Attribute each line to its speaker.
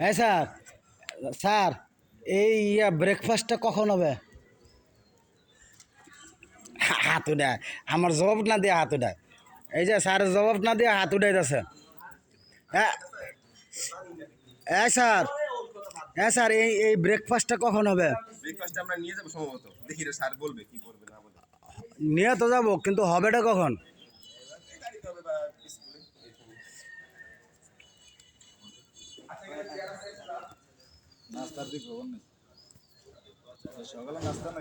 Speaker 1: হ্যাঁ sir, sir এই ব্রেকফাস্টটা কখন হবে? হাত উঠায়, আমার জবাব না দিয়ে হাত উঠায়। এই যে স্যার জবাব না দিয়ে হাত উঠাইতেছে। হ্যাঁ হ্যাঁ স্যার, হ্যাঁ স্যার এই ব্রেকফাস্টটা কখন হবে?
Speaker 2: ব্রেকফাস্ট আমরা নিয়ে যাবো সম্ভবত, দেখি রে স্যার বলবে কি করবে না বলবে।
Speaker 1: নিয়ে তো যাবো, কিন্তু হবেটা কখন?
Speaker 2: গাড়িতে হবে বা স্কুলে।
Speaker 3: নাস্তার দিক খবর নেই, সকালে নাস্তা নাই।